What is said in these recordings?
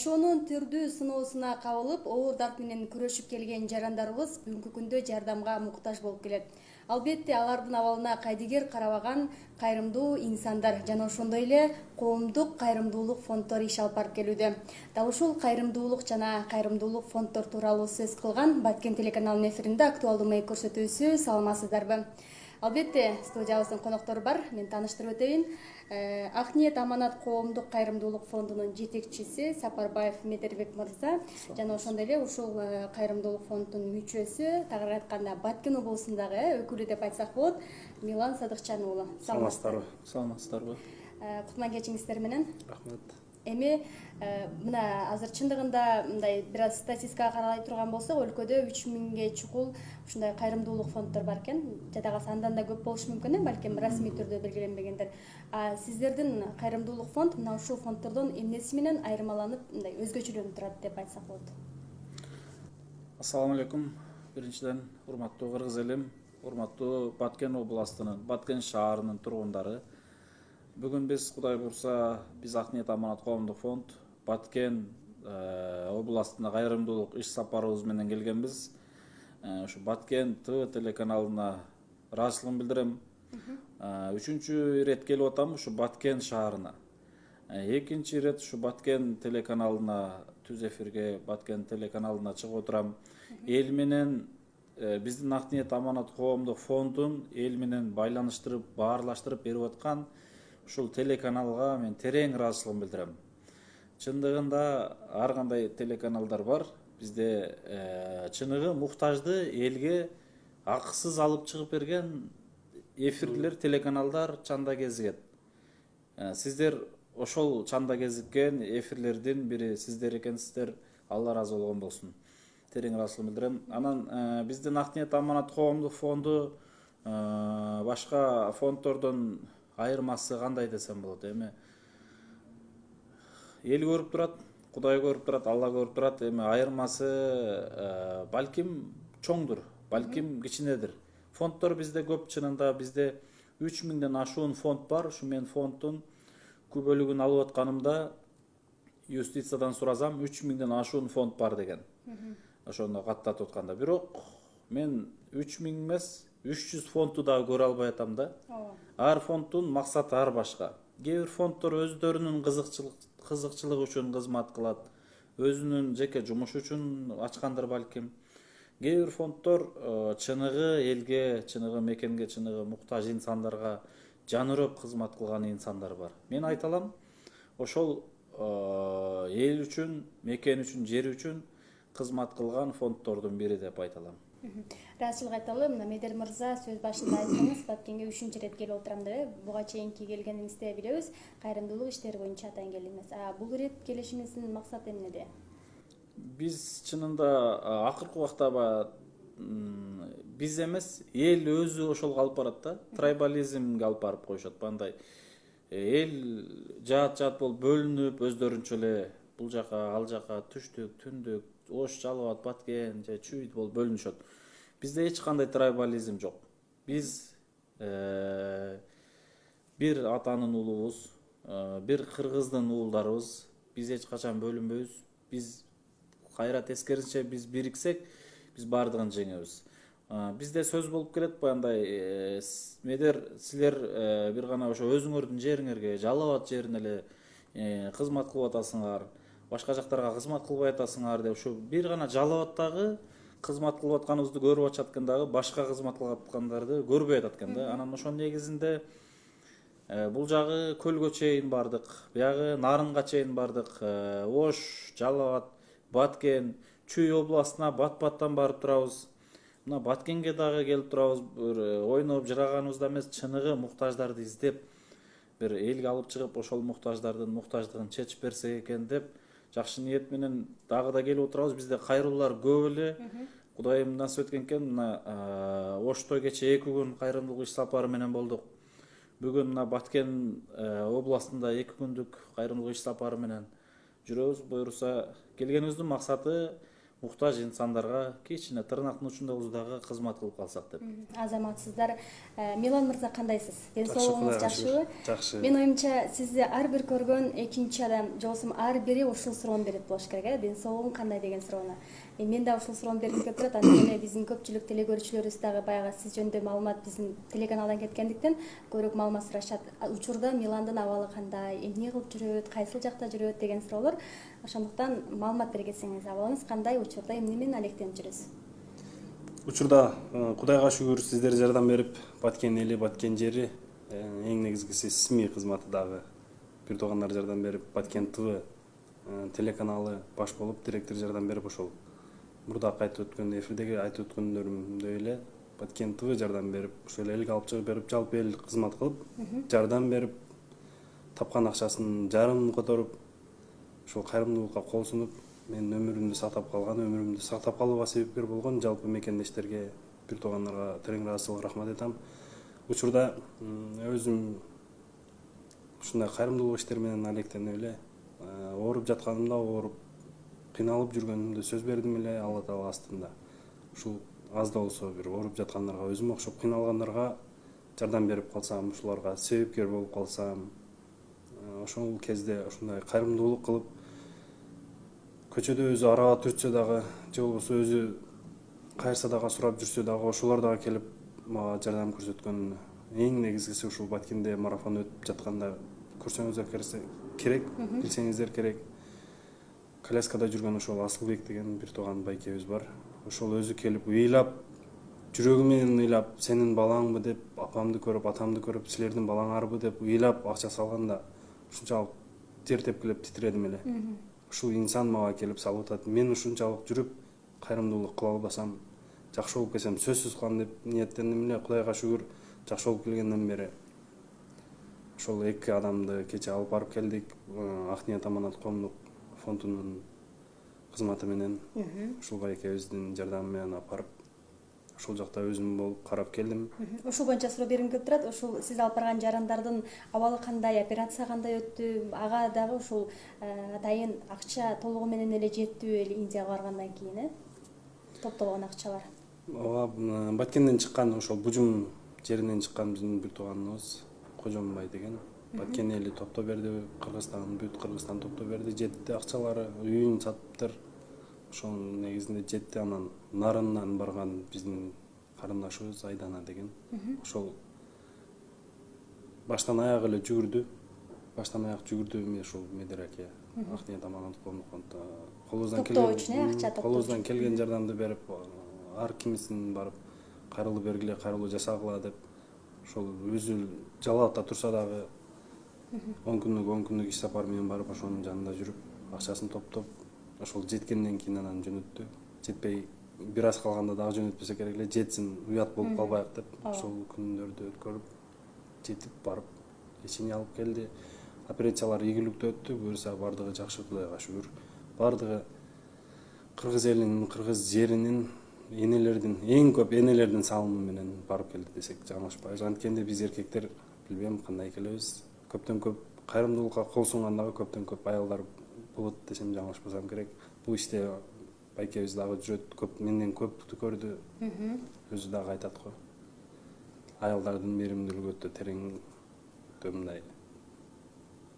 жашоонун түрдүү сыноосуна кабылып, оор дарт менен күрөшүп келген жарандарыбыз бүгүнкү күндө жардамга муктаж болуп келет. Албетте, алардын абалына кайдыгер карабаган кайрымдуу инсандар жана ошондой эле коомдук кайрымдуулук фонддор иш алып барып келүүдө. Дал ушул кайрымдуулук жана кайрымдуулук фонддор тууралуу сөз кылган Баткен телеканалынын эфиринде актуалдуу маек көрсөтүүсү. Саламатсыздарбы? Албетте, студиябыздын коноктору бар. Мен тааныштырып өтөйүн. Ак ниет аманат коомдук кайрымдуулук фондунун жетекчиси Сапарбаев Медербек мырза жана ошондой эле ушул кайрымдуулук фондунун мүчөсү, тагыраак айтканда Баткен облусундагы өкүлү деп айтсак болот, Милан Садыкчан уулу. Саламатсыздарбы? Саламатсыздарбы? Кутман кечиңиздер менен. Рахмет. Эми мына азыр чындыгында мындай бир аз статистикага карай турган болсок, өлкөдө 3000ге чукул ушундай кайрымдуулук фонддор бар экен. Жадагасы андан да көп болушу мүмкүн, балким расмий түрдө белгиленбегендер. Сиздердин кайрымдуулук фонд мына ушул фонддордон эмнеси менен айырмаланып, мындай өзгөчөлөнүп турат деп айтсак болот? Ассаламу алейкум. Биринчиден, урматтуу кыргыз элим, урматтуу Баткен областынын, Баткен шаарынын тургундары. Бүгүн биз, Кудай буйрса, биз Ак ниет аманат коомдук фонд Баткен областына кайрымдуулук иш сапарыбыз менен келгенбиз. Ушу Баткен ТВ телеканалына ыраазычылыгымды билдирем. Үчүнчү ирет келип атам ушу Баткен шаарына. Экинчи ирет ушу Баткен телеканалына, түз эфирге Баткен телеканалына чыгып отурам. Эл менен биздин Ак ниет аманат коомдук фондун эл менен байланыштырып, баарлаштырып берип аткан ушул телеканалга мен терең ыраазычылыгымды билдирем. Чындыгында ар кандай телеканалдар бар. Бизде чыныгы муктажды элге акысыз алып чыгып берген эфирлер, телеканалдар чанда кезигет. Сиздер ошол чанда кезиккен эфирлердин бири сиздер экенсиздер. Алла ыраазы болгон болсун. Терең ыраазычылыгымды билдирем. Анан биздин Ак ниет аманат коомдук фонду башка фонддордон айырмасы кандай десем болот? Эми эл көрүп турат, Кудай көрүп турат, Алла көрүп турат. Эми айырмасы балким чоңдур, балким кичинедир. Фонддор бизде көп, чынында бизде 3000ден ашуун фонд бар. Ушу мен фонддун көп бөлүгүн алып атканымда юстициядан суразам, 3000ден ашуун фонд бар деген. Ошону каттатып атканда, бирок мен 3000 эмес, 300 фондду дагы көрө албай атам да. Ар фонддун максаты ар башка. Кээ бир фонддор өздөрүнүн кызыкчылыгы үчүн кызмат кылат, өзүнүн жеке жумушу үчүн ачкандыр балким. Кээ бир фонддор чыныгы элге, чыныгы мекенге, чыныгы муктаж инсандарга жанырып кызмат кылган инсандар бар. Мен айталам, ошол эл үчүн, мекен үчүн, жер үчүн кызмат кылган фонддордун бири деп айталам. Ыраазычылык айталы, мына Медер мырза сөз башында айтсаңыз, Баткенге 3-чү ирет келип отурам деп, буга чейинки келгениңизде билебиз, кайрымдуулук иштери боюнча атайын келдиңиз. Бул ирет келишиңиздин максаты эмнеде? Биз чынында акыркы убакта биз эмес, эл өзү ошолго алып барат да, трайбализмге алып барып коюшат. Бандай эл жаат болуп бөлүнүп, өздөрүнчө эле бул жака, ал жака, түштүк, түндүк, Ош, Жалал Абад, Баткен же Чүй болуп бөлүнүшөт. Бизде эч кандай трайбализм жок. Биз бир атанын уулубуз, бир кыргыздын уулдарыбыз. Биз эч качан бөлүнбөйбүз. Биз кайра тескерисинче биз бириксек, биз бардыгын жеңебиз. Бизде сөз болуп келет баягындай, Медер, силер бир гана ошо өзүңөрдүн жериңерге, Жалал Абад жерине эле кызмат кылып атасыңар, башка жактарга кызмат кылбай атасыңар деп, ушу бир гана Жалал Абадтагы кызмат кылып атканыбызды көрүп атышат экен дагы, башка кызмат кылып аткандарды көрбөй атат экен да. Анан ошонун негизинде бул жагы Көлгө чейин бардык, биягы Нарынга чейин бардык, Ош, Жалал Абад, Баткен, Чүй областына бат-баттан барып турабыз. Мына Баткенге дагы келип турабыз, бир ойноп жыраганыбызда эмес, чыныгы муктаждарды издеп, бир элге алып чыгып, ошол муктаждардын муктаждыгын чечип берсек экен деп, жакшы ниет менен дагы да келип отурабыз. Бизде кайрылуулар көп эле. Кудайым насип эткен экен, мына Ошто кече 2 күн кайрымдуулук иш сапары менен болдук. Бүгүн мына Баткен областында 2 күндүк кайрымдуулук иш сапары менен жүрөбүз. Буюрса, келгенибиздин максаты муктаж инсандарга кичине тырнактын учунда уздагы кызмат кылып калсак деп. Азаматсыздар. Милан мырза, кандайсыз? Ден соолугуңуз жакшыбы? Жакшы. Мен оюмча сизди ар бир көргөн экинчи адам же болбосо ар бири ушул суроону берет болуш керек, ден соолугуң кандай деген суроону. Мен да ушул суроону бергим келип турат. Анткени биздин көпчүлүк телекөрүүчүлөрүбүз дагы баягы сиз жөнүндө маалымат биздин телеканалдан кеткендиктен көбүрөөк маалымат сурашат. Учурда Миландын абалы кандай, эмне кылып жүрөт, кайсыл жакта жүрөт деген суроолор. Ошондуктан маалымат бере кетсеңиз, абалыңыз кандай, учурда эмне менен алектенип жүрөсүз? Учурда Кудайга шүгүр сиздер жардам берип, Баткен эли, Баткен жери, эң негизгиси СМИ кызматы дагы бир туугандар жардам берип, Баткен ТВ телеканалы баш болуп, директор жардам берип, ошол мурдакы айтып өткөн эфирдеги айтып өткөндөрүмдөй эле Баткен ТВ жардам берип, ошол элге алып чыгып берип, жалпы эл кызмат кылып, жардам берип, тапкан акчасын жарымын которуп, ошол кайрымдуулукка кол сунуп, менин өмүрүмдү сактап калган, өмүрүмдү сактап калууга себепкер болгон жалпы мекендештерге, бир туугандарга терең ыраазычылык рахмат айтам. Учурда өзүм ушундай кайрымдуулук иштер менен алектенип эле, ооруп жатканымда, ооруп кыйналып жүргөнүмдө сөз бердим эле Алла Таала астында. Ушул аз да болсо бир ооруп жаткандарга, өзүм окшоп кыйналгандарга жардам берип калсам, ушуларга себепкер болуп калсам, ошол кезде ушундай кайрымдуулук кылып, көчөдө өзү араба түртсө дагы, же болбосо өзү кайыр дагы сурап жүрсө дагы, ошолор дагы келип мага жардам көрсөткөн. Эң негизгиси ушул Баткенде марафон өтүп жатканда көрсөңүздөр керек, билсеңиздер керек. Коляскада жүргөн ошол Асылбек деген бир тууган байкебиз бар. Ошол өзү келип ыйлап, жүрөгү менен ыйлап, сенин балаңбы деп, апамды көрүп, атамды көрүп, силердин балаңарбы деп ыйлап акча салганда ушунчалык жер тепкилеп титиредим эле. Ушул инсан мага келип салып атат. Мен ушунчалык жүрүп, кайрымдуулук кыла албасам, жакшы болуп келсем сөзсүз кылам деп ниеттендим эле. Кудайга шүгүр, жакшы болуп келгенден бери ошол эки адамды кечээ алып барып келдик. Ак ниет аманат коомдук фондунун кызматы менен ушул байкебиздин жардамы менен алып барып, ошол жакта өзүм болуп карап келдим. Ушул боюнча суроо бергим келип турат. Ушул сиз алып барган жарандардын абалы кандай, операция кандай өттү? Ага дагы ушул атайын акча толугу менен эле жеттиби эле Индияга баргандан кийин, топтолгон акчалар? Ооба, Баткенден чыккан, ошол Бужум жеринен чыккан биздин бир тууганыбыз Кожомбай деген Баткен эли топтоп берди, Кыргызстан, бүт Кыргызстан топтоп берди, жетти акчалары, үйүн сатыптыр. Ошол негизинде жетти. Анан Нарындан барган биздин карындашыбыз Айдана деген, ошол баштан аяк эле жүгүрдү. Баштан аяк жүгүрдү ошол Медераке, Ак ниет аманат коомдук фондо колубуздан келген жардамды берип, ар кимисин барып кайрылуу бергиле, кайрылуу жасагыла деп, ошол өзү Жалалатта турса дагы 10 күндүк иш сапар менен барып, ошонун жанында жүрүп, акчасын топтоп, ошол жеткенден кийин анан жөнөттү. Жетпей бир аз калганда дагы жөнөтпөсө керек эле, жетсин, уят болуп калбайык деп, ошол күндөрдү өткөрүп, жетип барып, лечение алып келди. Операциялар ийгиликтүү өттү, буюрса бардыгы жакшы, Кудайга шүгүр. Бардыгы кыргыз элинин, кыргыз жеринин, энелердин, эң көп энелердин салымы менен барып келди десек жаңылышпайбыз. Анткенде биз эркектер билбейм кандай келебиз. Көптөн көп кайрымдуулукка кол сунгандагы көптөн көп аялдар болот десем жаңылышпасам керек. Бул иште байкебиз дагы жүрөт, көп менден көптү көрдү. Өзү дагы айтат го. Аялдардын мээримдүүлүгү өтө терең, мындай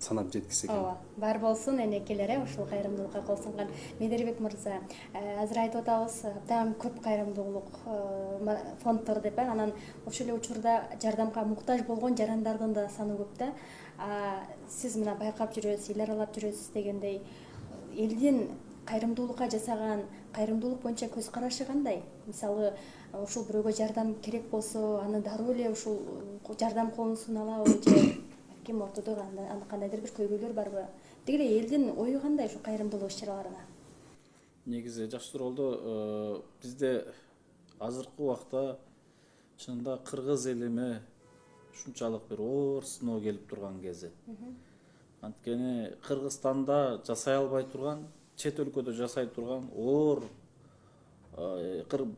санап жеткисе экен. Ооба, бар болсун энекелер, ушул кайрымдуулукка кол сунган. Медербек мырза, азыр айтып атабыз, абдан көп кайрымдуулук фонддор деп, анан ошол эле учурда жардамга муктаж болгон жарандардын да саны көп да. Сиз мына байкап жүрөсүз, эл аралап жүрөсүз дегендей, элдин кайрымдуулукка жасаган, кайрымдуулук боюнча көз карашы кандай? Мисалы, ушул бирөөгө жардам керек болсо, аны дароо эле ушул жардам колун суналабы же ким ортодо кандайдыр бир көйгөйлөр барбы? Деги эле элдин ою кандай ушу кайрымдуулук иш-чараларына? Негизи жакшы суроо болду. Бизде азыркы убакта чынында кыргыз элиме ушунчалык бир оор сыноо келип турган кези. Анткени Кыргызстанда жасай албай турган, чет өлкөдө жасай турган оор,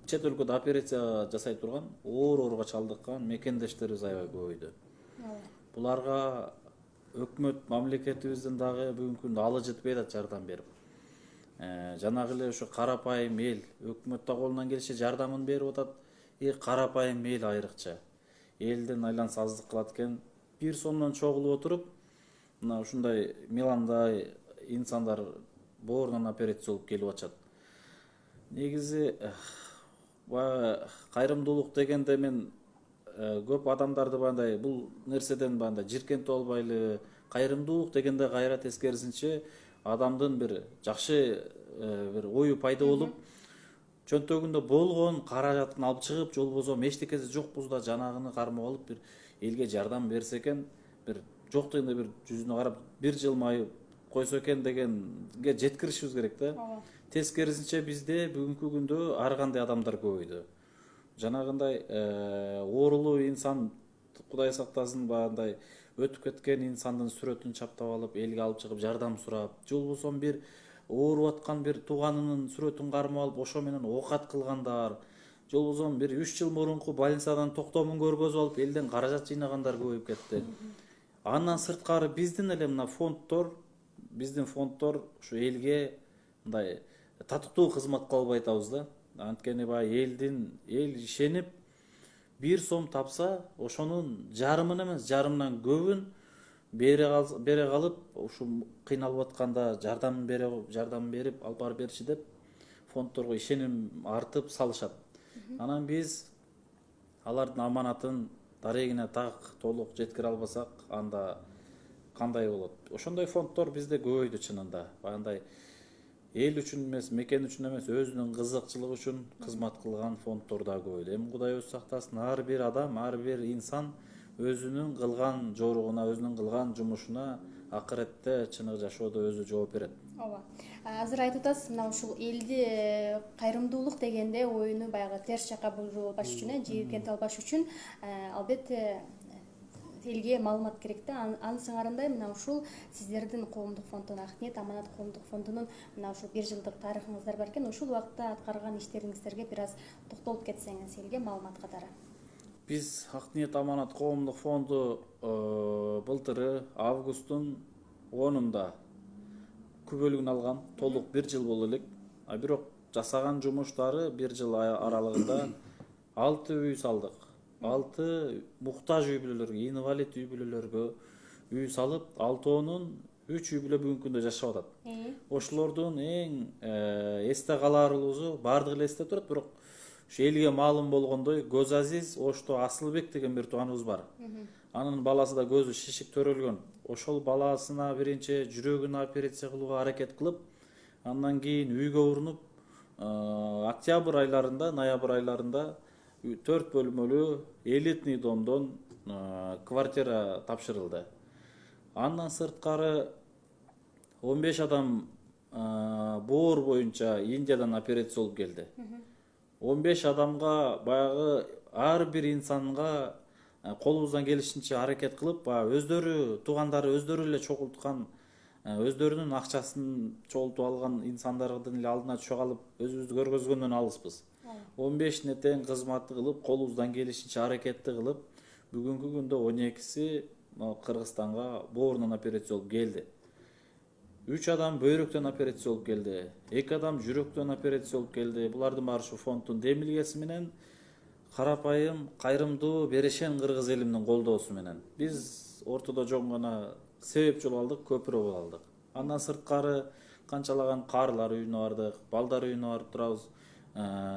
чет өлкөдө операция жасай турган ооруга чалдыккан мекендештерибиз аябай көбөйдү. Буларга өкмөт, мамлекетибиздин дагы бүгүнкү күндө алы жетпей атат жардам берип. Жанагы эле ошо карапайым эл өкмөт да колунан келишинче жардамын берип атат. Карапайым эл айрыкча элден айлансаздык кылат экен. Бир сомдон чогулуп отуруп, мына ушундай Миландай инсандар боорунан операция болуп келип атышат. Негизи баягы кайрымдуулук дегенде мен көп адамдарды баягындай бул нерседен баягындай жиркентип албайлы. Кайрымдуулук дегенде кайра тескерисинче адамдын бир жакшы бир ою пайда болуп, чөнтөгүндө болгон каражатын алып чыгып, же болбосо эчтекеси жокпуз да жанагыны кармап алып бир элге жардам берсе экен, бир жок дегенде бир жүзүнө карап бир жылмайып койсо экен дегенге жеткиришибиз керек да. Тескерисинче бизде бүгүнкү күндө ар кандай адамдар көбөйдү. Жанагындай оорулуу инсан, Кудай сактасын, баягындай өтүп кеткен инсандын сүрөтүн чаптап алып элге алып чыгып жардам сурап, же болбосо бир ооруп аткан бир тууганынын сүрөтүн кармап алып ошо менен оокат кылгандар, же болбосо бир 3 жыл мурунку больницадан токтомун көргөзүп алып элден каражат жыйнагандар көбөйүп кетти. Андан сырткары биздин эле мына биздин фонддор ушу элге мындай татыктуу кызмат кыла албай атабыз да. Анткени баягы эл ишенип бир сом тапса, ошонун жарымын эмес, жарымынан көбүн бере калып, ушу кыйналып атканда жардам берип алып барып берчи деп фонддорго ишеним артып салышат. Анан биз алардын аманатын дарегине так толук жеткире албасак, анда кандай болот? Ошондой фонддор бизде көбөйдү чынында. Баягындай эл үчүн эмес, мекен үчүн эмес, өзүнүн кызыкчылыгы үчүн кызмат кылган фонддор да көбөйдү. Эми Кудай өзү сактасын, ар бир адам, ар бир инсан өзүнүн кылган жоругуна, өзүнүн кылган жумушуна акыретте чыныгы жашоодо өзү жооп берет. Ооба. Азыр айтып атасыз, мына ушул элди кайрымдуулук дегенде оюну баягы терс жакка бурбаш үчүн, жийиркентип албаш үчүн албетте элге маалымат керек да. Анын сыңарындай мына ушул сиздердин коомдук фонддун, Ак ниет аманат коомдук фондунун мына ушул 1 жылдык тарыхыңыздар бар экен. Ушул убакытта аткарган иштериңиздерге бир аз токтолуп кетсеңиз элге маалымат катары. Биз Ак ниет аманат коомдук фонду былтыры августтун 10-унда күбөлүгүн алган, толук 1 жыл болду элек. Бирок жасаган жумуштары 1 жыл аралыгында 6 үй салдык. 6 муктаж үй бүлөлөргө, инвалид үй бүлөлөргө үй салып, 6-онун 3 үй бүлө бүгүнкү күндө жашап атат. Ошолордун эң эсте калаарлуусу, бардыгы эле эсте турат, бирок ушу элге маалым болгондой Көзазиз Ошто Асылбек деген бир тууганыбыз бар. Анын баласы да көзү шишип төрөлгөн. Ошол баласына биринчи жүрөгүнө операция кылууга аракет кылып, андан кийин үйгө урунуп, октябрь айларында, ноябрь айларында 4 бөлмөлүү элитный домдон квартира тапшырылды. Андан сырткары 15 адам боор боюнча Индиядан операция болуп келди. 15 адамга баягы ар бир инсанга колубуздан келишинче аракет кылып, баягы өздөрү туугандары өздөрү эле чогулткан, өздөрүнүн акчасын чогултуп алган инсандардын эле алдына түшө калып, өзүбүздү көргөзгөндөн алыспыз. 15 тең кызматты кылып, колубуздан келишинче аракетти кылып, бүгүнкү күндө 12си Кыргызстанга боорунан операция болуп келди. 3 адам бөйрөктөн операция болуп келди. 2 адам жүрөктөн операция болуп келди. Булардын баары ушу фонддун демилгеси менен, карапайым, кайрымдуу, берешен кыргыз элимдин колдоосу менен. Биз ортодо жөн гана себепчи боло алдык, көпүрө боло алдык. Андан сырткары канчалаган каарылар үйүнө бардык, балдар үйүнө барып турабыз.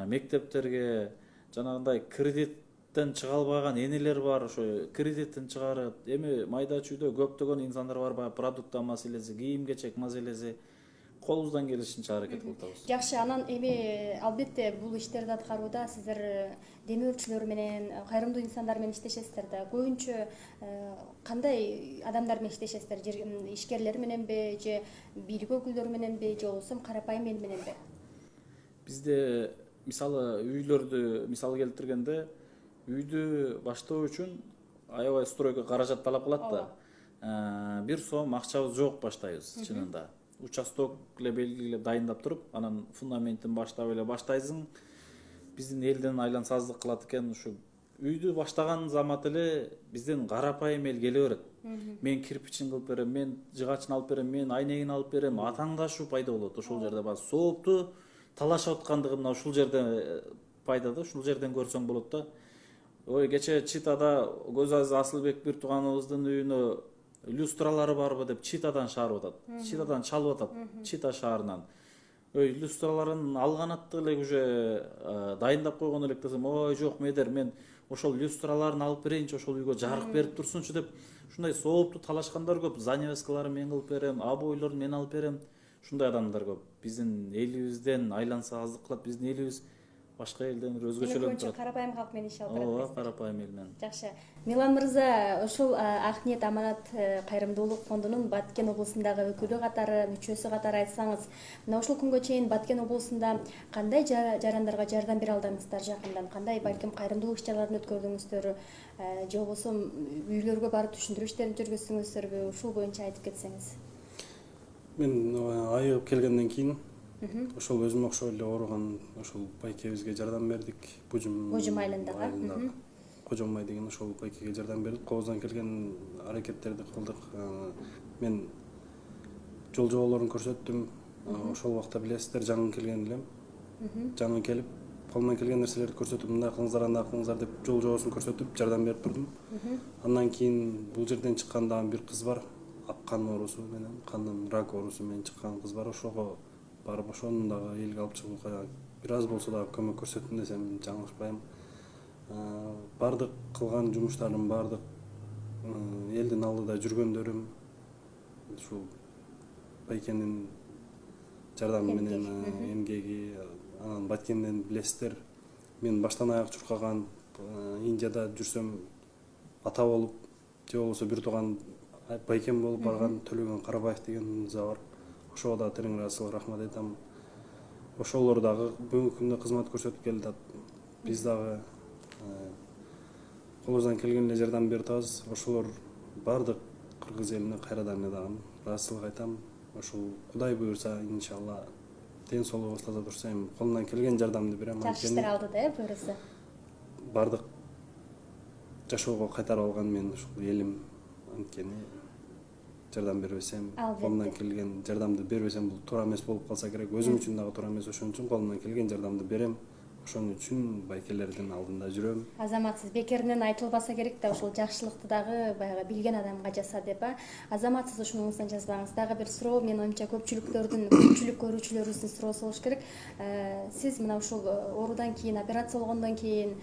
Мектептерге жанагындай кредиттен чыга албаган энелер бар, ошо кредитин чыгарып, эми майда чүйдө көптөгөн инсандар бар, баягы продукта маселеси, кийим-кечек маселеси, колубуздан келишинче аракет кылып атабыз. Жакшы, анан эми албетте бул иштерди аткарууда сиздер демөөрчүлөр менен, кайрымдуу инсандар менен иштешесиздер да. Көбүнчө кандай адамдар менен иштешесиздер? Ишкерлер мененби, же бийлик өкүлдөрү мененби, же болбосо карапайым эл мененби? Бизде мисалы үйлөрдү мисал келтиргенде, үйдү баштоо үчүн аябай стройко каражат талап кылат да. 1 сом акчабыз жок баштайбыз чынында. Участок эле белгилеп дайындап туруп, анан фундаментин баштап эле баштайсың. Биздин элден айлансаздык кылат экен, ушу үйдү баштаган замат эле бизден карапайым эл келе берет. Мен кирпичин кылып берем, мен жыгачын алып берем, мен айнегин алып берем, атаңдашуу пайда болот ошол жерде. Баягы соопту талашып аткандыгы мына ушул жерде пайда да, ушул жерден көрсөң болот да. Ой, кече Читада Көзазиз Асылбек бир тууганыбыздын үйүнө люстралары барбы деп Читадан шаарып атат. Читадан чалып атат, Чита шаарынан. Ой, люстраларын алган атты эле уже дайындап койгон элек десем, ой жок медер, мен ошол люстраларын алып берейинчи, ошол үйгө жарык берип турсунчу деп ушундай соопту талашкандар көп. Занавескаларын мен кылып берем, обойлорун мен алып берем. Ушундай адамдар көп. Биздин элибизден айланса аздык кылат. Биздин элибиз башка элден өзгөчөлөнүп турат. Карапайым калк менен иш алып Ооба, барат. карапайым эл менен. Жакшы. Милан мырза, ошол Ак ниет аманат кайрымдуулук фондунун Баткен облусундагы өкүлү катары, мүчөсү катары айтсаңыз, мына ушул күнгө чейин Баткен облусунда кандай жарандарга жардам бере алдыңыздар жакындан? Кандай балким кайрымдуулук иш-чараларын өткөрдүңүздөр, же болбосо үйлөргө барып түшүндүрүү иштерин жүргүздүңүздөрбү? Ушул боюнча айтып кетсеңиз. Мен айыгып келгенден кийин ошол өзүмө окшоп эле ооруган ошол байкебизге жардам бердик. Божум айылындагы. Кожомбай деген ошол байкеге жардам бердик. Колубуздан келген аракеттерди кылдык. Мен жол жоболорун көрсөттүм. Ошол убакта билесиздер, жаңы келген элем. Жаңы келип, колумдан келген нерселерди көрсөтүп, мындай кылыңыздар, андай кылыңыздар деп жол жобосун көрсөтүп, жардам берип турдум. Андан кийин бул жерден чыккан дагы бир кыз бар. Кан оорусу менен, кандын рак оорусу менен чыккан кыз бар. Ошого барып ошону дагы элге алып чыгууга бир аз болсо дагы көмөк көрсөттүм десем жаңылышпайм. Бардык кылган жумуштарым, бардык элдин алдыда жүргөндөрүм ушул байкенин жардамы менен, эмгеги. Анан Баткенден билесиздер, мен баштан аяк чуркаган, Индияда жүрсөм ата болуп, же болбосо бир тууган байкен болуп барган Төлөгөн Карабаев деген мырза бар. Ошого дагы терең ыраазычылык рахмат айтам. Ошолор дагы бүгүнкү күндө кызмат көрсөтүп келатат. Биз дагы колубуздан келген эле жардам берип атабыз. Ошолор бардык кыргыз элине кайрадан эле дагы ыраазычылык айтам. Ошол Кудай буйрса, иншалла ден соолугу башталса турса, эми колумдан келген жардамды берем. Жакшы иштер алдыда, буйрса. Бардык жашоого кайтарып алган мен ушул элим, анткени жардам бербесем, колумдан келген жардамды бербесем, бул туура эмес болуп калса керек. Өзүм үчүн дагы туура эмес, ошон үчүн колумдан келген жардамды берем. Ошон үчүн байкелердин алдында жүрөм. Азаматсыз бекеринен айтылбаса керек да, ошол жакшылыкты дагы баягы билген адамга жаса деп, Азаматсыз ушунуңуздан жазбаңыз. Дагы бир суроо, менин оюмча көпчүлүк көрүүчүлөрүбүздүн суроосу болуш керек. Сиз мына ушул оорудан кийин, операция болгондон кийин,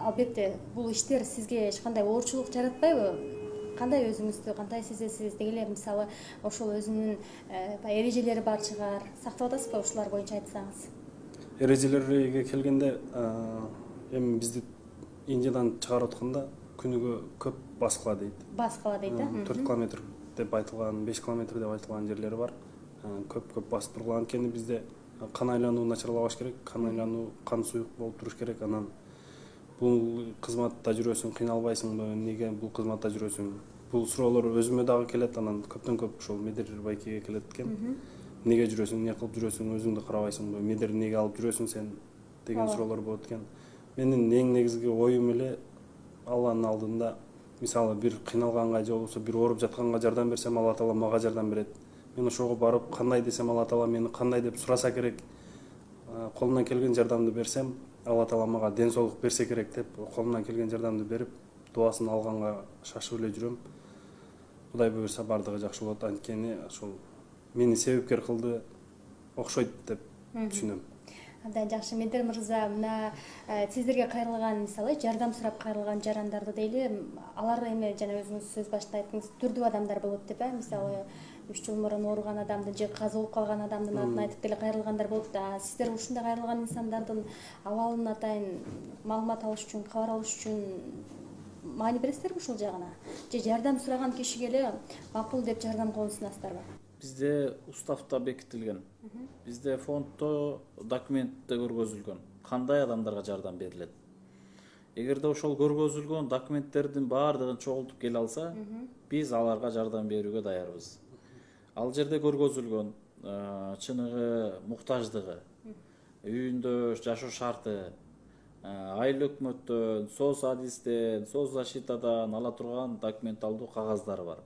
албетте бул иштер сизге эч кандай оорчулук жаратпайбы? Кандай өзүңүздү кандай сезесиз? Деги эле мисалы ошол өзүнүн эрежелери бар чыгар. Сактап атасызбы? Ушулар боюнча айтсаңыз. Эрежелерге келгенде, эми бизди Индиядан чыгарып атканда күнүгө көп баскыла дейт. Баскыла дейт, 4 километр деп айтылган, 5 километр деп айтылган жерлери бар. Көп басып тургула. Анткени бизде кан айлануу начарлабаш керек, кан суюк болуп туруш керек. Анан бул кызматта жүрөсүң, кыйналбайсыңбы, эмнеге бул кызматта жүрөсүң? Бул суроолор өзүмө дагы келет, анан көптөн көп ошол Медер байкеге келет экен. Эмнеге жүрөсүң, эмне кылып жүрөсүң, өзүңдү карабайсыңбы, Медер эмнеге алып жүрөсүң сен деген суроолор болот экен. Менин эң негизги оюм эле Алланын алдында, мисалы бир кыйналганга же болбосо бир ооруп жатканга жардам берсем, Алла Таала мага жардам берет. Мен ошого барып кандай десем, Алла Таала мени кандай деп сураса керек, колумдан келген жардамды берсем, Алла Таала мага ден соолук берсе керек деп, колумдан келген жардамды берип, дуасын алганга шашып эле жүрөм. Кудай буйрса бардыгы жакшы болот, анткени ошол мени себепкер кылды, окшойт деп түшүнөм. Абдан жакшы. Медер мырза, мына сиздерге кайрылган, мисалы жардам сурап кайрылган жарандарды дейли, алар эми жана өзүңүз сөз башында айттыңыз, түрдүү адамдар болот деп, мисалы 3 жыл мурун ооруган адамдын же каза болуп калган адамдын атын айтып деле кайрылгандар болот. Сиздер ушундай кайрылган инсандардын абалын атайын маалымат алыш үчүн, кабар алыш үчүн маани бересиздерби ушул жагына? Же жардам сураган кишиге эле макул деп жардам колун сунасыздарбы? Бизде уставда бекитилген. Бизде фонддо документте көргөзүлгөн кандай адамдарга жардам берилет. Эгерде ошол көргөзүлгөн документтердин баардыгын чогултуп келе алса, биз аларга жардам берүүгө даярбыз. Ал жерде көргөзүлгөн чыныгы муктаждыгы, үйүндө жашоо шарты, айыл өкмөттөн, соц адистен, соц защитадан ала турган документалдуу кагаздары бар.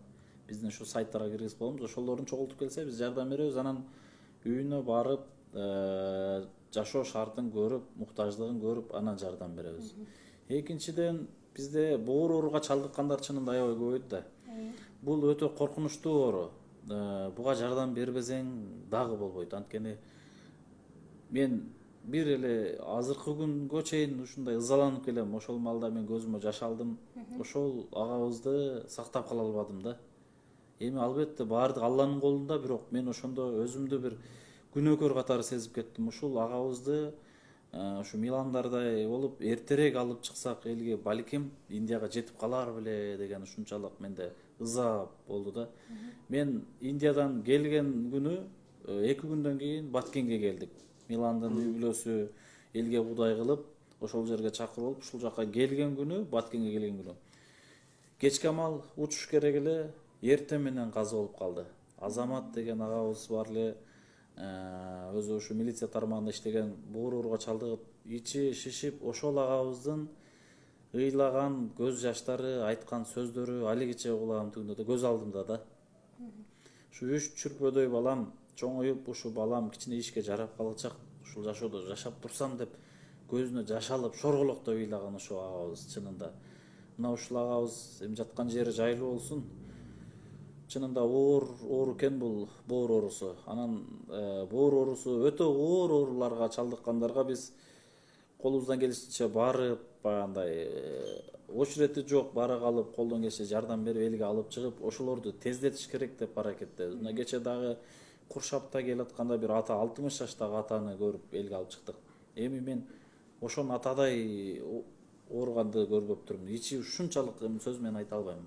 Биздин ушу сайттарга киргизип коебуз. Ошолорун чогултуп келсе биз жардам беребиз. Анан үйүнө барып, жашоо шартын көрүп, муктаждыгын көрүп, анан жардам беребиз. Экинчиден, бизде боор ооруга чалдыккандар чынында аябай көбөйдү да. Бул өтө коркунучтуу оору. Буга жардам бербесең дагы болбойт. Анткени мен бир эле азыркы күнгө чейин ушундай ызаланып келем. Ошол маалда мен көзүмө жаш алдым. Ошол агабызды сактап кала албадым да. Эми албетте баардык Алланын колунда, бирок мен ошондо өзүмдү бир күнөөкөр катары сезип кеттим. Ушул агабызды ушу Миландардай болуп эртерээк алып чыксак элге, балким Индияга жетип калар беле деген ушунчалык менде ыза болду да. Мен Индиядан келген күнү 2 күндөн кийин Баткенге келдик. Миландын үй бүлөсү элге будай кылып, ошол жерге чакырып, ушул жака келген күнү, Баткенге келген күнү. Кечке амал учуш керек эле, эртең менен каза болуп калды. Азамат деген агабыз бар эле, өзү ушу милиция тармагында иштеген, боор ооруга чалдыгып, ичи шишип, ошол агабыздын ыйлаган көз жаштары, айткан сөздөрү алигиче кулагым түбүндө да, көз алдымда да. Ушу 3 чүрпөдөй балам чоңоюп, ушу балам кичине ишке жарап калачак, ушул жашоодо жашап турсам деп көзүнө жаш алып шорголокто ыйлаган ошол агабыз чынында. Мына ушул агабыз эми жаткан жери жайлуу болсун. Чынында оор оору экен бул боор оорусу. Анан боор оорусу өтө оор ооруларга чалдыккандарга биз колубуздан келишинче барып, баягындай очерети жок, бара калып, колдон келишинче жардам берип, элге алып чыгып, ошолорду тездетиш керек деп аракеттебиз. Мына кече дагы Куршапта келатканда бир ата 60 жаштагы атаны көрүп элге алып чыктык. Эми мен ошон атадай ооруганды көрбөптүрмүн. Ичи ушунчалык сөз менен айта албайм.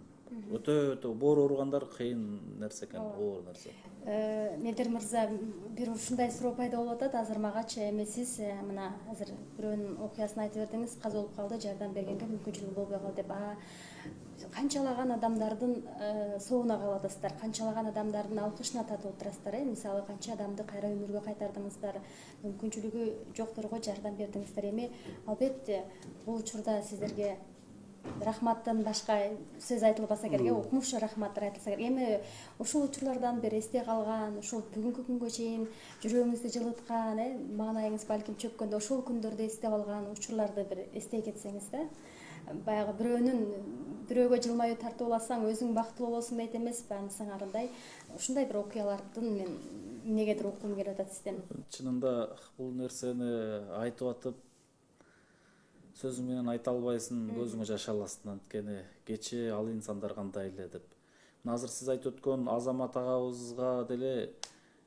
Өтө боор ооругандар кыйын нерсе экен, оор нерсе. Медер мырза, бир ушундай суроо пайда болуп атат азыр магачы. Эми сиз мына азыр бирөөнүн окуясын айтып бердиңиз, каза болуп калды, жардам бергенге мүмкүнчүлүгү болбой калды деп. Канчалаган адамдардын соонуна калып атасыздар, канчалаган адамдардын алкышына тартылып турасыздар, мисалы канча адамды кайра өмүргө кайтардыңыздар, мүмкүнчүлүгү жокторго жардам бердиңиздер. Эми албетте бул учурда сиздерге рахматтан башка сөз айтылбаса керек, укмуш рахматтар айтылса керек. Эми ушул учурлардан бир эсте калган, ушул бүгүнкү күнгө чейин жүрөгүңүздү жылыткан, маанайыңыз балким чөккөндө ошол күндөрдү эстеп алган учурларды бир эстей кетсеңиз да. Баягы бирөөгө жылмаюу тартып алсаң өзүң бактылуу болосуң дейт эмеспи, анысың арындай. Ушундай бир окуялардын мен эмнегедир уккум келип атат сизден. Чынында бул нерсени айтып атып сөзүң менен айта албайсың, көзүңө жаш аласың, анткени кечээ ал инсандар кандай эле деп. Мына азыр сиз айтып өткөн Азамат агабызга деле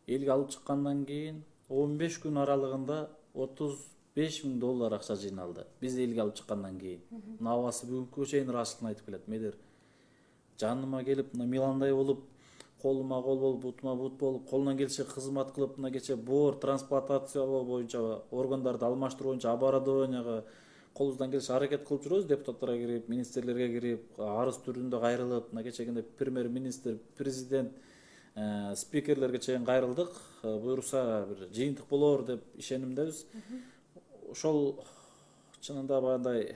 элге алып чыккандан кийин 15 күн аралыгында $35,000 акча жыйналды. Биз элге алып чыккандан кийин. Мына абасы бүгүнкү чейин ыраазычылыгын айтып келет. Медер жаныма келип, мына Миландай болуп, колума кол болуп, бутума бут болуп, колунан келишинче кызмат кылып, мына кече боор трансплантациялоо боюнча, органдарды алмаштыруу боюнча оборудованияга колубуздан келишинче аракет кылып жүрөбүз, депутаттарга кирип, министрлерге кирип, арыз түрүндө кайрылып, мына кечегенде премьер-министр, президент, спикерлерге чейин кайрылдык. Буюрса бир жыйынтык болор деп ишенимдебиз. Ошол чынында баягындай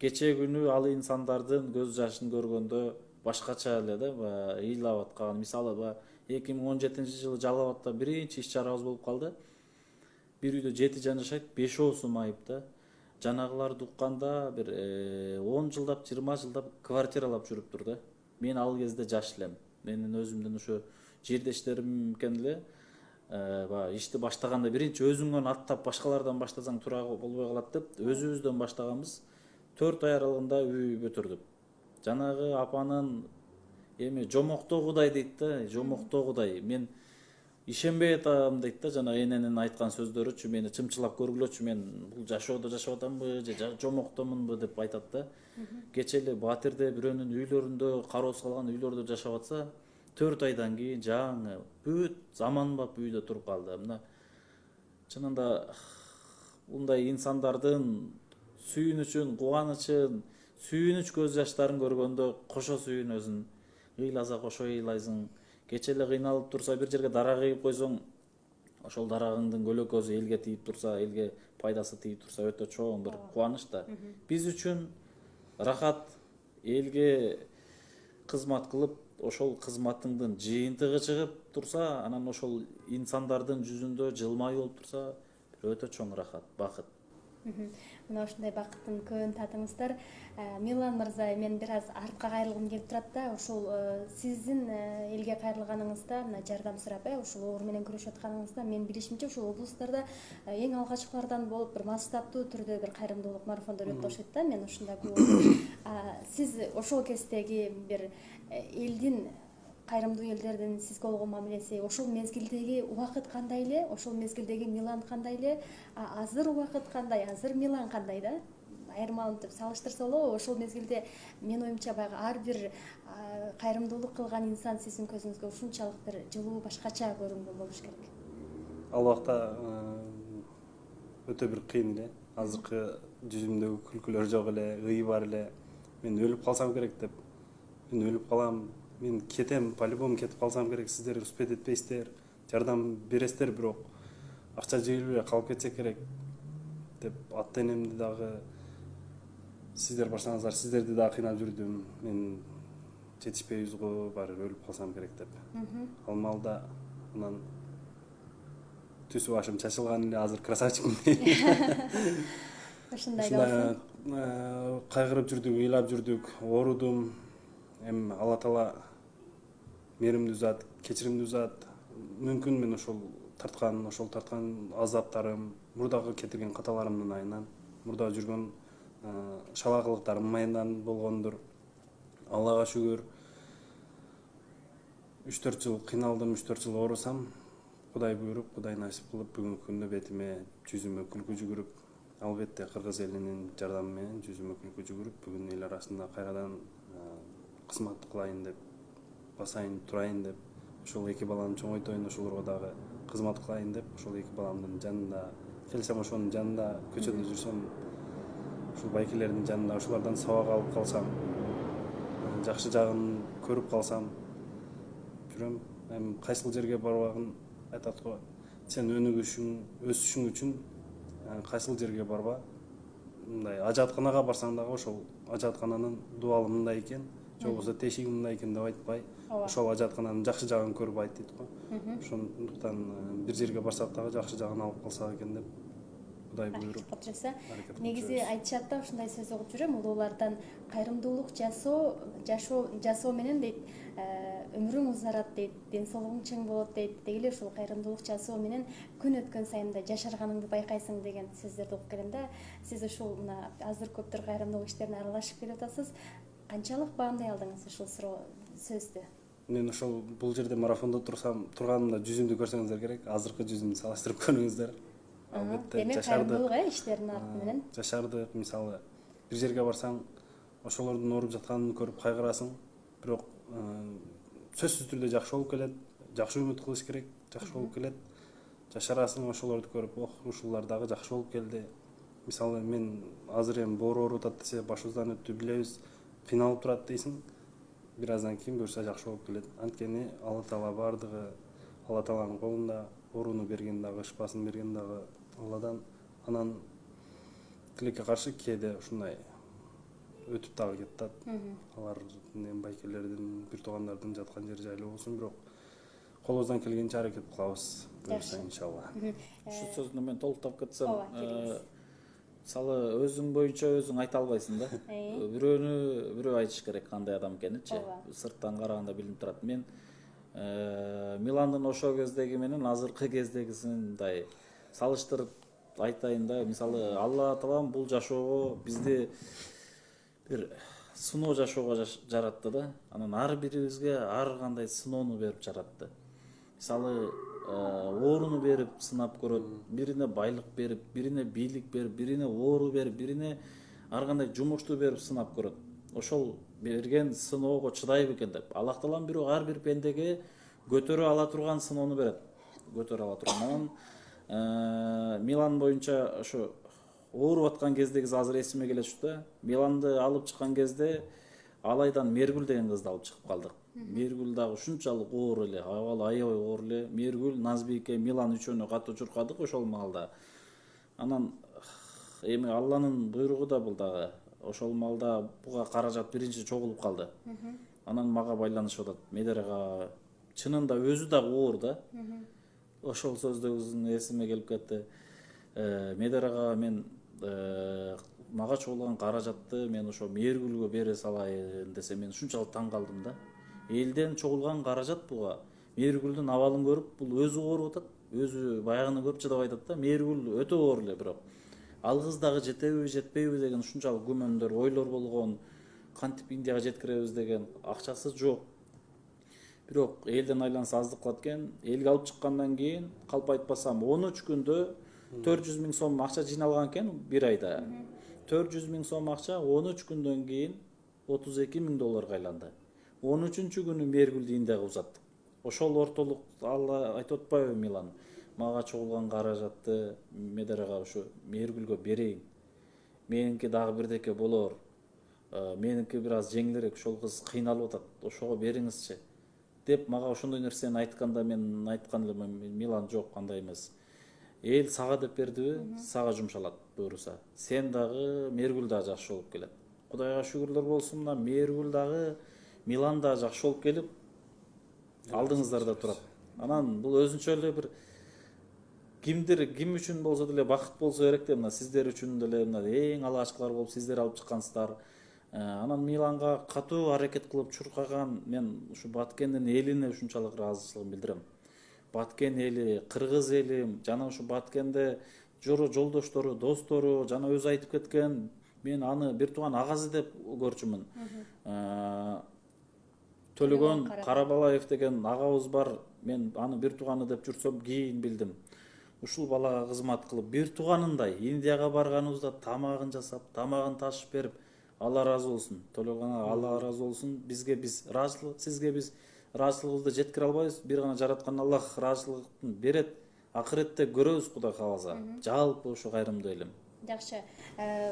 кечээ күнү ал инсандардын көз жашын көргөндө башкача эле да, ыйлап аткан. Мисалы 2017-жылы Жалал Абадта биринчи иш чарабыз болуп калды. Бир үйдө 7 жан жашайт, 5оосу майып да. Жанагыларды укканда бир 10 жылдап, 20 жылдап квартиралап жүрүптүр да. Мен ал кезде жаш элем. Менин өзүмдүн ошо жердештерим экен эле. Ишти баштаганда биринчи өзүңөн аттап башкалардан баштасаң туура болбой калат деп өзүбүздөн баштаганбыз. 4 ай аралыгында үй бүтүрдүк. Жанагы апанын эми жомокто Кудай дейт да, жомокто Кудай. Мен ишенбей атам дейт да, жана эненин айткан сөздөрүчү мени чымчылап көргүлөчү, мен бул жашоодо жашап атамбы же жомоктомунбу деп айтат да. Кече эле Батирде бирөөнүн үйлөрүндө, кароосуз калган үйлөрдө жашап атса, 4 айдан кийин жаңы бүт заманбап үйдө туруп калды. Мына чынында мындай инсандардын сүйүнүчүн, кубанычын, сүйүнүч көз жаштарын көргөндө кошо сүйүнөсүң, ыйласа кошо ыйлайсың. Кече эле кыйналып турса, бир жерге дара кыйып койсоң, ошол дарагыңдын көлөкөзү элге тийип турса, элге пайдасы тийип турса өтө чоң бир кубаныч да. Биз үчүн рахат элге кызмат кылып, ошол кызматыңдын жыйынтыгы чыгып турса, анан ошол инсандардын жүзүндө жылмайуу болуп турса, бир өтө чоң рахат, бакыт. Мына ушундай бакыттын көбүн татыңыздар. Милан мырза, мен бир аз артка кайрылгым келип турат да, ошол сиздин элге кайрылганыңызда, мына жардам сурап, ошол оору менен күрөшүп атканыңызда, мен билишимче ушул облустарда эң алгачкылардан болуп, бир массаптуу түрдө бир кайрымдуулук марафондор өтүп атышат да, мен ушунда көрдүм. Сиз ошол кездеги бир элдин кайрымдуу элдердин сизге болгон мамилеси, ошол мезгилдеги убакыт кандай эле, ошол мезгилдеги Милан кандай эле, азыр убакыт кандай, азыр Милан кандай да? Айырмалантып салыштырса болобу? Ошол мезгилде мен оюмча баягы ар бир кайрымдуулук кылган инсан сиздин көзүңүзгө ушунчалык бир жылуу, башкача көрүнгөн болуш керек. Ал убакта өтө бир кыйын эле. Азыркы жүзүмдөгү күлкүлөр жок эле, ый бар эле. Мен өлүп калсам керек деп. Мен өлүп калам, мен кетем, по-любому кетип калсам керек, сиздер успеть этпейсиздер, жардам бересиздер, бирок акча жыйылып эле калып кетсек керек деп ата энемди дагы сиздер барсаңыздар, сиздерди дагы кыйнап жүрдүм. Мен жетишпейбиз го, баары өлүп калсам керек деп. Ал маалда анан түсү башым чачылган эле, азыр красавчикмин. Ушундай да кайгырып жүрдүк, ыйлап жүрдүк, оорудум. Эми Алла Таала мээримди узат, кечиримди узат. Мүмкүн мен ошол тарткан азаптарым, мурдагы кетирген каталарымдын айынан, мурда жүргөн шалакылыктарым майынан болгондур. Аллага шүгүр. 3-4 жыл кыйналдым, 3-4 жыл оорусам, Кудай буйруп, Кудай насип кылып, бүгүнкү күндө бетиме, жүзүмө күлкү жүгүрүп, албетте кыргыз элинин жардамы менен жүзүмө күлкү жүгүрүп, бүгүн эл арасында кайрадан кызмат кылайын деп, басайын, турайын деп, ошол эки баланы чоңойтоюн, ошолорго дагы кызмат кылайын деп, ошол эки баламдын жанында, келсем ошонун жанында, көчөдө жүрсөм, ушул байкелердин жанында, ошолордон сабак алып калсам, жакшы жагын көрүп калсам, жүрөм. Эми кайсыл жерге барбагын айтат го, сен өсүшүң үчүн кайсыл жерге барба. Мындай ажатканага барсаң дагы ошол ажаткананын дубалы мындай экен, же болбосо тешиги мындай экен деп айтпай, ошол ажаткананын жакшы жагын көрүп айт дейт го. Ошондуктан бир жерге барсак дагы жакшы жагын алып калсак экен деп Кудай буйруп аракет кылып жүрөсүз. Негизи айтышат да, ушундай сөз угуп жүрөм, улуулардан кайрымдуулук жасоо менен дейт, өмүрүң узарат дейт, ден соолугуң чың болот дейт. Деги эле ушул кайрымдуулук жасоо менен күн өткөн сайын да жашарганыңды байкайсың деген сөздөрдү угуп келем да. Сиз ушул мына азыр көптөр кайрымдуулук иштерине аралашып келип атасыз. Канчалык баамдай алдыңыз ушул сөздү? Мен ошол бул жерде марафондо турганымда жүзүмдү көрсөңүздөр керек, азыркы жүзүмдү салыштырып көрүңүздөр. Албетте жашардык, иштердин арты менен. Жашардык, мисалы, бир жерге барсаң, ошолордун ооруп жатканын көрүп кайгырасың, бирок сөзсүз түрдө жакшы болуп келет, жакшы үмүт кылыш керек, жакшы болуп келет. Жашарасың ошолорду көрүп, ушулар дагы жакшы болуп келди. Мисалы, мен азыр эми боору ооруп атат десе, башыбыздан өттү, билебиз, кыйналып турат дейсиң. Бир аздан кийин буюрса жакшы болуп келет. Анткени Алла Таала бардыгы Алла Тааланын колунда, ооруну берген дагы, шыпасын берген дагы Алладан. Анан тилекке каршы кээде ушундай өтүп дагы кетет. Алардын байкелердин, бир туугандардын жаткан жери жайлуу болсун, бирок колубуздан келгенче аракет кылабыз. Буюрса иншалла. Ушул сөздү мен толуктап кетсем, мисалы өзүң боюнча өзүң айта албайсың да. Бирөө айтыш керек кандай адам экенинчи. Сырттан караганда билинип турат. Мен Миландын ошол кездеги менен азыркы кездегисин мындай салыштырып айтайын да. Мисалы, Алла Таалам бул жашоого бизди бир сыноо жашоого жаратты да. Анан ар бирибизге ар кандай сыноону берип жаратты. Мисалы, ооруну берип сынап көрөт, бирине байлык берип, бирине бийлик берип, бирине оору берип, бирине ар кандай жумушту берип сынап көрөт. Ошол берген сыноого чыдайбы экен деп. Аллах Таалам бирок ар бир пендеге көтөрө ала турган сыноону берет. Көтөрө ала турган. Анан Милан боюнча ошо ооруп аткан кездеги азыр эсиме келет да. Миланды алып чыккан кезде Алайдан Мергүл деген кызды алып чыгып калдык. Мээргүл дагы ушунчалык оор эле, абалы аябай оор эле. Мээргүл, Назбике, Милан үчөөнү катуу чуркадык ошол маалда. Анан эми Алланын буйругу да бул дагы. Ошол маалда буга каражат биринчи чогулуп калды. Анан мага байланышып атат. Медер ага чынында өзү дагы оор да. Ошол сөздөрүбүздүн эсиме келип кетти. Медер ага мен мага чогулган каражатты мен ошо Мээргүлгө бере салайын десе мен ушунчалык таң калдым да. Элден чогулган каражат буга. Мээргүлдүн абалын көрүп бул өзү ооруп атат. Өзү баягыны көрүп чыдап айтат да. Мээргүл өтө оор эле бирок. Ал кыз дагы жетеби, жетпейби деген ушунчалык күмөндөр, ойлор болгон. Кантип Индияга жеткиребиз деген, акчасы жок. Бирок элден айланса аздык кылат экен. Элге алып чыккандан кийин, калп айтпасам 13 күндө 400 миң сом акча жиналган экен бир айда. 400 миң сом акча 13 күндөн кийин 32 миң долларга айланды. 13-чү күнү Мээргүлдү Индияга узаттык. Ошол ортолук Алла айтып атпайбы Милан? Мага чогулган каражатты Медер ага ушу Мээргүлгө берейин. Меники дагы бирдеке болор. Меники бир аз жеңилирээк, ошол кыз кыйналып атат. Ошого бериңизчи деп мага ошондой нерсени айтканда мен айткан элем Милан жок, андай эмес. Эл сага деп бердиби? Сага жумшалат буюрса. Сен дагы Мээргүл дагы жакшы болуп келет. Кудайга шүгүрлөр болсун, мына Мээргүл дагы Милан дагы жакшы болуп келип алдыңыздарда турат. Анан бул өзүнчө эле бир ким үчүн болсо деле бакыт болсо керек да, мына сиздер үчүн деле мына эң алгачкылар болуп сиздер алып чыккансыздар. Анан Миланга катуу аракет кылып чуркаган мен ушу Баткендин элине ушунчалык ыраазычылыгымды билдирем. Баткен эли, кыргыз эли, жана ушу Баткенде жолдоштору, достору, жана өзү айтып кеткен, мен аны бир тууган агазы деп көрчүмүн. Төлөгөн Карабалаев деген агабыз бар. Мен аны бир тууганы деп жүрсөм кийин билдим. Ушул балага кызмат кылып бир тууганындай Индияга барганыбызда тамагын жасап, тамагын ташып берип, Алла разы болсун. Төлөгөн Алла разы болсун. Бизге биз ыраазычылык, сизге биз ыраазычылыгыбызды жеткире албайбыз. Бир гана жараткан Аллах ыраазычылыгын берет. Акыретте көрөбүз Кудай кааласа. Жалпы ушу кайрымдуу элим. Жакшы.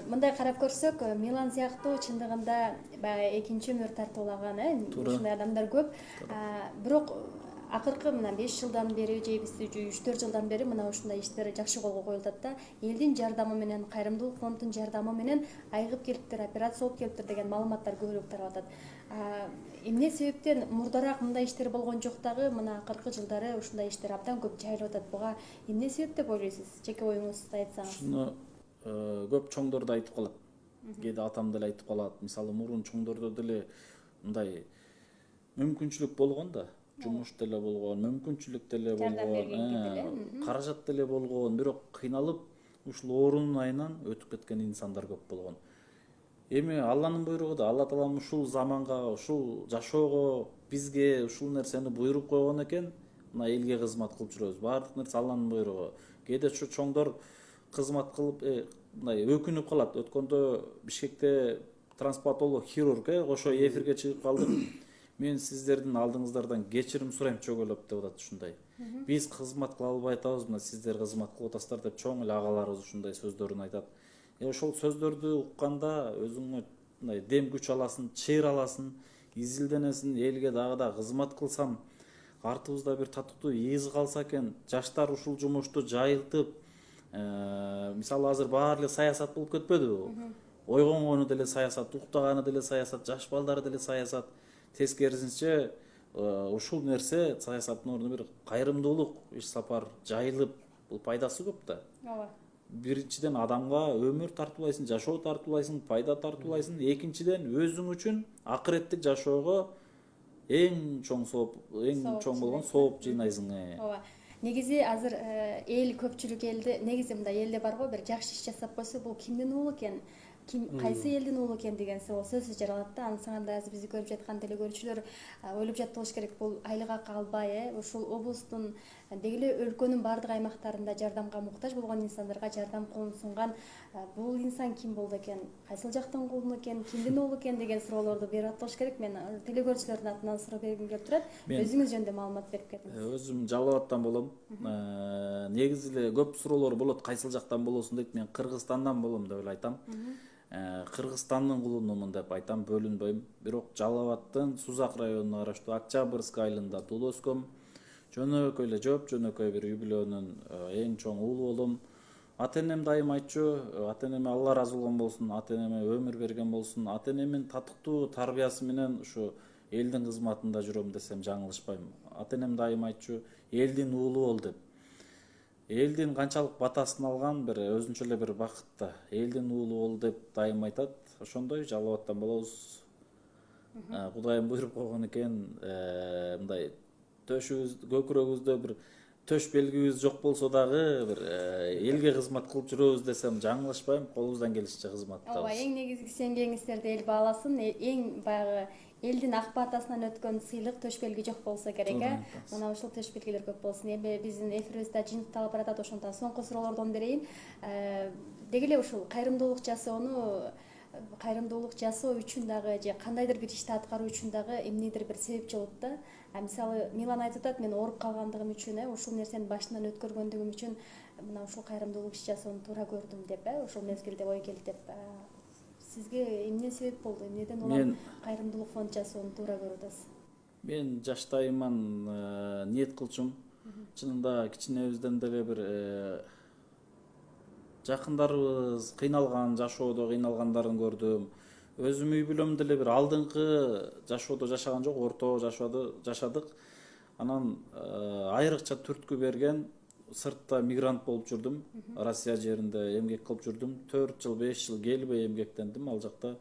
Мындай карап көрсөк, Милан сыяктуу чындыгында баягы экинчи өмүр тартуулаган, ушундай адамдар көп. Бирок акыркы мына 5 жылдан бери же 3-4 жылдан бери мына ушундай иштер жакшы колго коюлуп атат да. Элдин жардамы менен, кайрымдуулук фондунун жардамы менен айыгып келиптир, операция болуп келиптир деген маалыматтар көбүрөөк тарап атат. Эмне себептен мурдараак мындай иштер болгон жок дагы, мына акыркы жылдары ушундай иштер абдан көп жайылып атат. Буга эмне себеп деп ойлойсуз? Жеке оюңузду айтсаңыз. Шуну көп чоңдор да айтып калат. Кээде атам деле айтып калат. Мисалы мурун чоңдордо деле мындай мүмкүнчүлүк болгон да. Жумуш деле болгон, мүмкүнчүлүк деле болгон, каражат деле болгон, бирок кыйналып ушул оорунун айынан өтүп кеткен инсандар көп болгон. Эми Алланын буйругу да, Алла Таалам ушул заманга, ушул жашоого бизге ушул нерсени буйруп койгон экен. Мына элге кызмат кылып жүрөбүз. Баардык нерсе Алланын буйругу. Кээде ушу чоңдор кызмат кылып мындай өкүнүп калат. Өткөндө Бишкекте трансплантолог хирург ошо эфирге чыгып калды. Мен сиздердин алдыңыздардан кечирим сурайм чөгөлөп деп атат ушундай. Биз кызмат кыла албай атабыз, мына сиздер кызмат кылып атасыздар деп чоң эле агаларыбыз ушундай сөздөрүн айтат. Ошол сөздөрдү укканда өзүңө мындай дем күч аласың, чыйыр аласың, изилденесиң, элге дагы да кызмат кылсам, артыбызда бир татыктуу из калса экен. Жаштар ушул жумушту жайылтып, мисалы азыр баары эле саясат болуп кетпедиби? Ойгонгону деле саясат, уктаганы деле саясат, жаш балдары деле саясат. Тескерисинче ушул нерсе саясаттын ордуна бир кайрымдуулук иш сапар жайылып, бул пайдасы көп да. Ооба. Биринчиден адамга өмүр тартуулайсың, жашоо тартуулайсың, пайда тартуулайсың. Экинчиден өзүң үчүн акыреттик жашоого эң чоң болгон сооп жыйнайсың. Ооба. Негизи азыр эл көпчүлүк элде, негизи мындай элде бар го, бир жакшы иш жасап койсо, бул кимдин уулу экен? Кайсы элдин уулу экен деген сөзсүз жаралат да. Ансаңанда азыр бизди көрүп жаткан телекөрүүчүлөр ойлоп жатты болуш керек, бул айлык акы албай, ушул облустун деги эле өлкөнүн баардык аймактарында жардамга муктаж болгон инсандарга жардам колун сунган бул инсан ким болду экен, кайсыл жактын уулу экен, кимдин уулу экен деген суроолорду берип атып болуш керек. Мен телекөрүүчүлөрдүн атынан суроо бергим келип турат. Өзүңүз жөнүндө маалымат берип кетиңиз. Өзүм Жалал абадтан болом. Негизи эле көп суроолор болот, кайсыл жактан болосуң дейт. Мен Кыргызстандан болом деп эле айтам. Кыргызстандын кулунумун деп айтам, бөлүнбөйм. Бирок Жалал Абадтын Сузак районуна караштуу Октябрьск айылында туулуп өскөм. Жөнөкөй эле жөнөкөй бир үй бүлөнүн эң чоң уулу болдум. Ата энем дайым айтчу, ата энеме Алла ыраазы болгон болсун, ата энеме өмүр берген болсун, ата энемдин татыктуу тарбиясы менен ушу элдин кызматында жүрөм десем жаңылышпайм. Ата энем дайым айтчу, элдин уулу бол деп. Элдин канчалык батасын алган бир өзүнчө эле бир бакыт да. Элдин уулу бол деп дайым айтат. Ошондой Жалал Абадтан болобуз. Кудайым буйруп койгон экен, мындай төшүбүз, көкүрөгүбүздө бир төш белгибиз жок болсо дагы бир элге кызмат кылып жүрөбүз десем жаңылышпайм. Колубуздан келишинче кызмат кылабыз. Ооба, эң негизгиси эмгегиңиздерди эл бааласын. Эң баягы элдин ак батасынан өткөн сыйлык төш белги жок болсо керек, Мына ушул төш белгилер көп болсун. Эми биздин эфирибизде жыйынтыкталып баратат, ошондон соңку суроолордон берейин. Деги эле ушул кайрымдуулук жасоо үчүн дагы же кандайдыр бир ишти аткаруу үчүн дагы эмнедир бир себепчи болот да. Мисалы Милан айтып атат, мен ооруп калгандыгым үчүн, ушул нерсени башынан өткөргөндүгүм үчүн мына ушул кайрымдуулук иш жасоону туура көрдүм деп, ушул мезгилде ой келди деп. Сизге эмне себеп болду? Эмнеден улам кайрымдуулук фонд жасоону туура көрүп атасыз? Мен жаштайыман ниет кылчумун. Чынында кичинебизден деле бир жакындарыбыз кыйналган, жашоодо кыйналгандарын көрдүм. Өзүм үй бүлөм деле бир алдыңкы жашоодо жашаган жок, орто жашадык. Анан айрыкча түрткү берген, сыртта мигрант болуп жүрдүм. Россия жеринде эмгек кылып жүрдүм. 4 жыл, 5 жыл келбей эмгектендим ал жакта.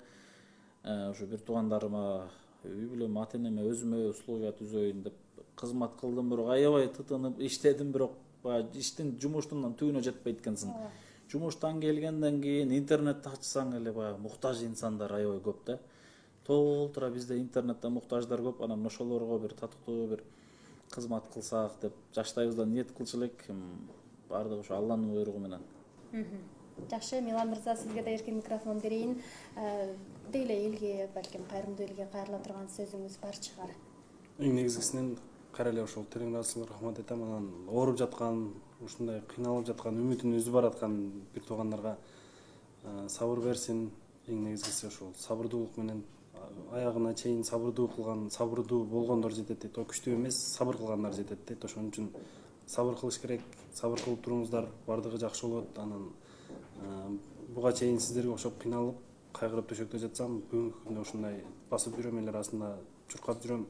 Ушу бир туугандарыма, үй бүлөм, ата энеме, өзүмө условия түзөйүн деп кызмат кылдым. Бирок аябай тытынып иштедим, бирок иштин, жумуштун түбүнө жетпейт экенсиң. Жумуштан келгенден кийин интернетти ачсаң эле баягы муктаж инсандар аябай көп да. Толтура бизде интернетте муктаждар көп. Анан ошолорго бир татыктуу бир кызмат кылсак деп жаштайыбыздан ниет кылчу элек. Баардыгы ушу Алланын буйругу менен. Жакшы, Милан мырза, сизге да эркин микрофон берейин. Дейле элге, балким кайрымдуу элге кайрыла турган сөзүңүз бар чыгар. Эң негизгисинен кайра эле ошол терең ыраазычылыкка рахмат айтам. Анан ооруп жаткан, ушундай кыйналып жаткан, үмүтүн үзүп бараткан бир туугандарга сабыр берсин. Эң негизгиси ошол сабырдуулук менен аягына чейин сабырдуу болгондор жетет дейт. О күчтүү эмес, сабыр кылгандар жетет дейт. Ошон үчүн сабыр кылыш керек. Сабыр кылып туруңуздар, бардыгы жакшы болот. Анан буга чейин сиздерге окшоп кыйналып, кайгырып төшөктө жатсам, бүгүнкү күндө ушундай басып жүрөм, эл арасында чуркап жүрөм.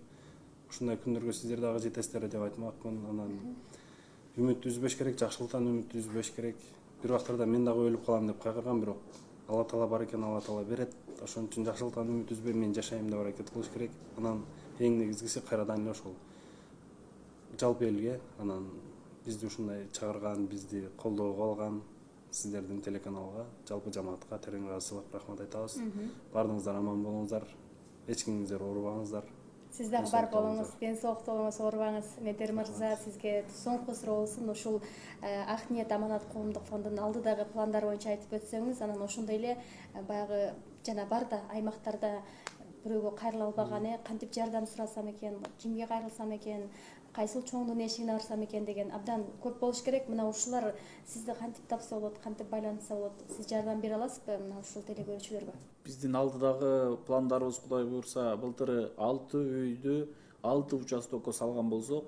Ушундай күндөргө сиздер дагы жетесиздер деп айтмакмын. Анан үмүттү үзбөш керек, жакшылыктан үмүттү үзбөш керек. Бир убактарда мен дагы өлүп калам деп кайгыргам, бирок Алла Таала бар экен, Алла Таала берет. Ошон үчүн жакшылыктан үмүт үзбөй мен жашайм деп аракет кылыш керек. Анан эң негизгиси кайрадан эле ошол жалпы элге, анан бизди ушундай чыгарган, бизди колдоого алган сиздердин телеканалга, жалпы жамаатка терең ыраазычылык рахмат айтабыз. Баардыгыңыздар аман болуңуздар, эч кимиңиздер оорубаңыздар. Сиз дагы бар болуңуз, ден соолукта болуңуз, оорубаңыз. Медер мырза, сизге соңку суроосун ушул Ак ниет аманат коомдук фондунун алдыдагы пландар боюнча айтып өтсөңүз, анан ошондой эле баягы жана бар да аймактарда бирөөгө кайрыла албаган, кантип жардам сурасам экен, кимге кайрылсам экен, кайсыл чоңдун эшигине барсам экен деген абдан көп болуш керек. Мына ушулар сизди кантип тапса болот, кантип байланышса болот? Сиз жардам бере аласызбы мына ушул телекөрүүчүлөргө? Биздин алдыдагы пландарыбыз, Кудай буйрса, былтыры 6 үйдү 6 участокко салган болсок,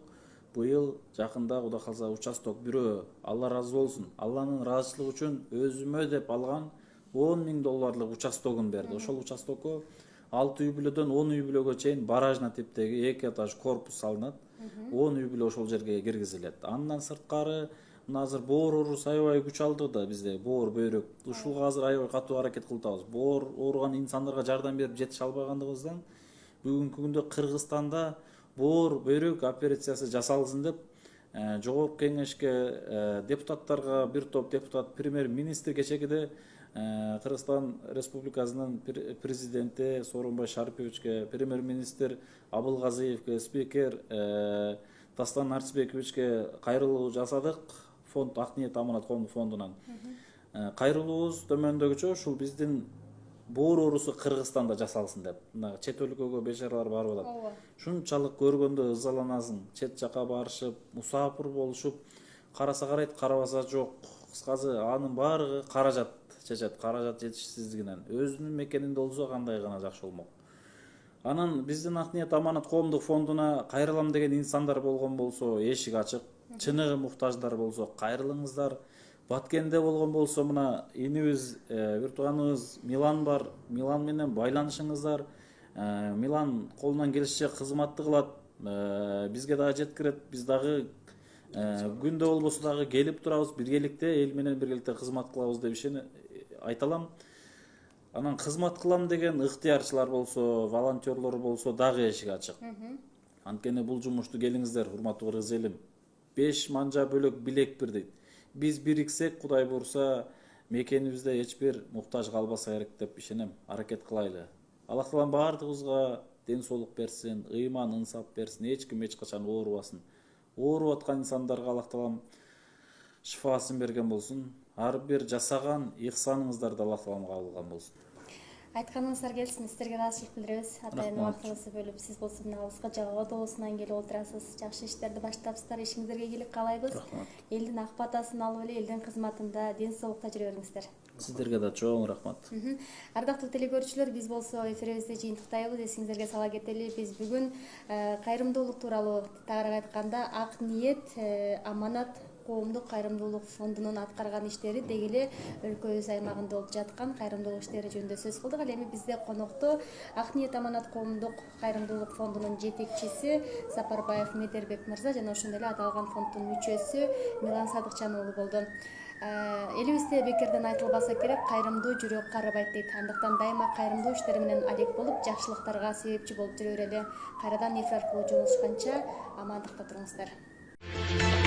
быйыл жакында Кудай калса участок бирөө, Алла ыраазы болсун, Алланын ыраазычылыгы үчүн өзүмө деп алган $10.000 участогун берди. Ошол участокко 6 үй бүлөдөн 10 үй бүлөгө чейин баражна типтеги 2 этаж корпус салынат. 10 үй бүлө ошол жерге киргизилет. Андан сырткары мына азыр боор оорусу аябай күч алды да бизде, боор бөйрөк. Ушулга азыр аябай катуу аракет кылып атабыз. Боор ооруган инсандарга жардам берип жетише албагандыгыбыздан бүгүнкү күндө Кыргызстанда боор бөйрөк операциясы жасалсын деп жогорку кеңешке депутаттарга, бир топ депутат, премьер-министр кечегиде Кыргызстан Республикасынын президенти Сооронбай Шариповичке, премьер-министр Абылгазиевке, спикер Дастан Арцбековичке кайрылуу жасадык. Фонд Ак ниет аманат коомдук фондунан. Кайрылуубуз төмөндөгүчө ушул биздин боор оорусу Кыргызстанда жасалсын деп. Мына чет өлкөгө бечаралар барып атат. Шунчалык көргөндө ызаланасың, чет жака барышып, мусафир болушуп, караса карайт, карабаса жок. Кыскасы анын баардыгы каражат чечет, каражат жетишсиздигинен. Өзүнүн мекенинде болсо кандай гана жакшы болмок. Анан биздин Ак ниет аманат коомдук фондуна кайрылам деген инсандар болгон болсо эшик ачык. Чыныгы муктаждар болсо кайрылыңыздар. Баткенде болгон болсо мына инибиз, бир тууганыбыз Милан бар. Милан менен байланышыңыздар. Милан колунан келишинче кызматты кылат. Бизге дагы жеткирет. Биз дагы күндө болбосо дагы келип турабыз, биргеликте эл менен биргеликте кызмат кылабыз деп айта алам. Анан кызмат кылам деген ыктыярчылар болсо, волонтерлор болсо дагы эшик ачык. Анткени бул жумушту келиңиздер, урматтуу кыргыз элим. 5 манжа бөлөк билек бир дейт. Биз бириксек, Кудай буйрса, мекенибизде эч бир муктаж калбаса керек деп ишенем. Аракет кылайлы. Аллах таалам баардыгыбызга ден соолук берсин, ыйман, ынсап берсин, эч ким эч качан оорубасын. Ооруп аткан инсандарга Аллах таалам шифасын берген болсун. Ар бир жасаган ихсаныңыздарды Аллах таалам кабыл кылган болсун. Айтканыңыздар келсин, сиздерге ыраазычылык билдиребиз. Атайын убактыңызды бөлүп, сиз болсо мына алыска жагага доосунан келип отурасыз. Жакшы иштерди баштапсыздар, ишиңиздерге ийгилик каалайбыз. Элдин ак батасын алып эле элдин кызматында ден соолукта жүрө бериңиздер. Сиздерге да чоң рахмат. Ардактуу телекөрүүчүлөр, биз болсо эфирибизди жыйынтыктайбыз. Эсиңиздерге сала кетели, биз бүгүн кайрымдуулук тууралуу, тагыраак айтканда, Ак ниет аманат коомдук кайрымдуулук фондунун аткарган иштери деги эле өлкөбүз аймагында болуп жаткан кайрымдуулук иштери жөнүндө сөз кылдык. Ал эми бизде конокто Ак ниет аманат коомдук кайрымдуулук фондунун жетекчиси Сапарбаев Медербек мырза жана ошондой эле аталган фонддун мүчөсү Милан Садыкчан уулу болду. Элибизде бекерден айтылбаса керек, кайрымдуу жүрөк карыбайт дейт. Андыктан дайыма кайрымдуу иштер менен алек болуп, жакшылыктарга себепчи болуп жүрө берели. Кайрадан эфир аркылуу жолугушканча амандыкта туруңуздар.